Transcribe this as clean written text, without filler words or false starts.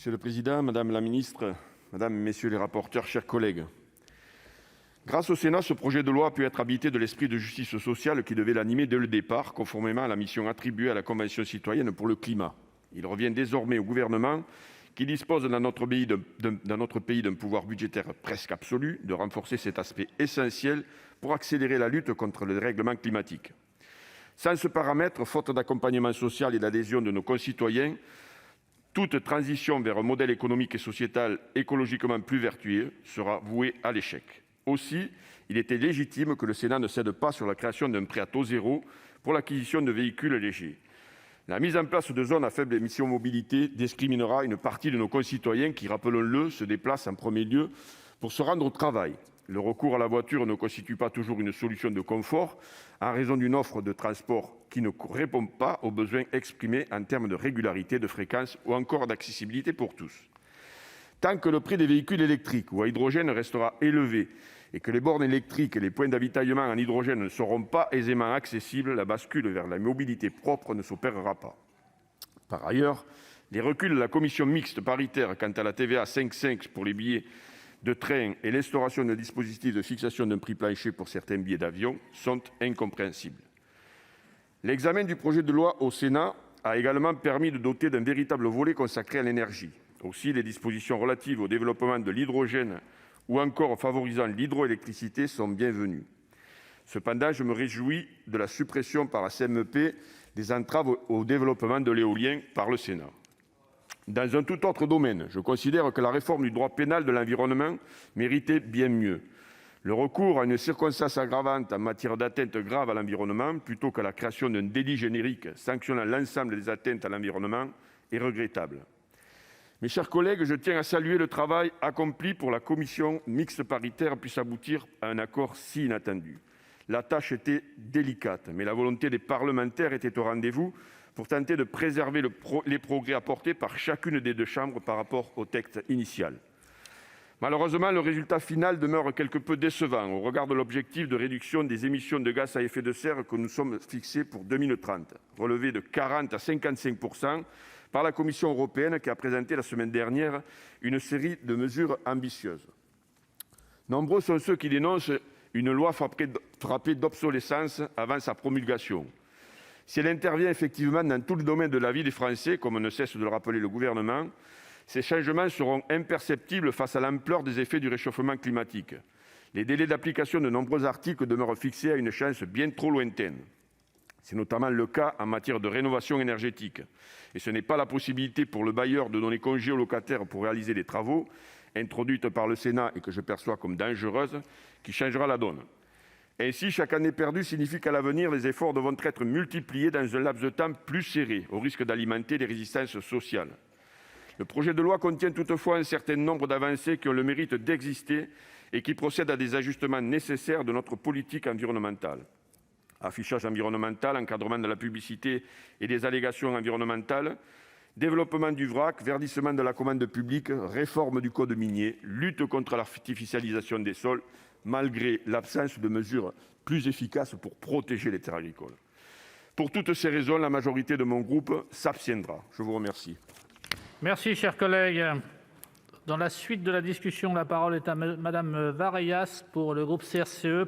Monsieur le président, madame la ministre, madame, messieurs les rapporteurs, chers collègues, grâce au Sénat, ce projet de loi a pu être habité de l'esprit de justice sociale qui devait l'animer dès le départ, conformément à la mission attribuée à la Convention citoyenne pour le climat. Il revient désormais au Gouvernement, qui dispose dans notre pays d'un pouvoir budgétaire presque absolu, de renforcer cet aspect essentiel pour accélérer la lutte contre le dérèglement climatique. Sans ce paramètre, faute d'accompagnement social et d'adhésion de nos concitoyens, toute transition vers un modèle économique et sociétal écologiquement plus vertueux sera vouée à l'échec. Aussi, il était légitime que le Sénat ne cède pas sur la création d'un prêt à taux zéro pour l'acquisition de véhicules légers. La mise en place de zones à faible émission mobilité discriminera une partie de nos concitoyens qui, rappelons-le, se déplacent en premier lieu pour se rendre au travail. Le recours à la voiture ne constitue pas toujours une solution de confort en raison d'une offre de transport qui ne répond pas aux besoins exprimés en termes de régularité, de fréquence ou encore d'accessibilité pour tous. Tant que le prix des véhicules électriques ou à hydrogène restera élevé et que les bornes électriques et les points d'avitaillement en hydrogène ne seront pas aisément accessibles, la bascule vers la mobilité propre ne s'opérera pas. Par ailleurs, les reculs de la commission mixte paritaire quant à la TVA à 5,5 pour les billets de train et l'instauration d'un dispositif de fixation d'un prix plancher pour certains billets d'avion sont incompréhensibles. L'examen du projet de loi au Sénat a également permis de doter d'un véritable volet consacré à l'énergie. Aussi, les dispositions relatives au développement de l'hydrogène ou encore favorisant l'hydroélectricité sont bienvenues. Cependant, je me réjouis de la suppression par la CMP des entraves au développement de l'éolien par le Sénat. Dans un tout autre domaine, je considère que la réforme du droit pénal de l'environnement méritait bien mieux. Le recours à une circonstance aggravante en matière d'atteinte grave à l'environnement, plutôt que la création d'un délit générique sanctionnant l'ensemble des atteintes à l'environnement, est regrettable. Mes chers collègues, je tiens à saluer le travail accompli pour que la commission mixte paritaire puisse aboutir à un accord si inattendu. La tâche était délicate, mais la volonté des parlementaires était au rendez-vous pour tenter de préserver les progrès apportés par chacune des deux chambres par rapport au texte initial. Malheureusement, le résultat final demeure quelque peu décevant au regard de l'objectif de réduction des émissions de gaz à effet de serre que nous sommes fixés pour 2030, relevé de 40 à 55 % par la Commission européenne qui a présenté la semaine dernière une série de mesures ambitieuses. Nombreux sont ceux qui dénoncent une loi frappée d'obsolescence avant sa promulgation. Si elle intervient effectivement dans tout le domaine de la vie des Français, comme ne cesse de le rappeler le Gouvernement, ces changements seront imperceptibles face à l'ampleur des effets du réchauffement climatique. Les délais d'application de nombreux articles demeurent fixés à une échéance bien trop lointaine. C'est notamment le cas en matière de rénovation énergétique. Et ce n'est pas la possibilité pour le bailleur de donner congé aux locataires pour réaliser des travaux, introduite par le Sénat et que je perçois comme dangereuse, qui changera la donne. Ainsi, chaque année perdue signifie qu'à l'avenir, les efforts devront être multipliés dans un laps de temps plus serré, au risque d'alimenter les résistances sociales. Le projet de loi contient toutefois un certain nombre d'avancées qui ont le mérite d'exister et qui procèdent à des ajustements nécessaires de notre politique environnementale. Affichage environnemental, encadrement de la publicité et des allégations environnementales, développement du vrac, verdissement de la commande publique, réforme du code minier, lutte contre l'artificialisation des sols, malgré l'absence de mesures plus efficaces pour protéger les terres agricoles. Pour toutes ces raisons, la majorité de mon groupe s'abstiendra. Je vous remercie. Merci, cher collègue. Dans la suite de la discussion, la parole est à Madame Vareias pour le groupe CRCE.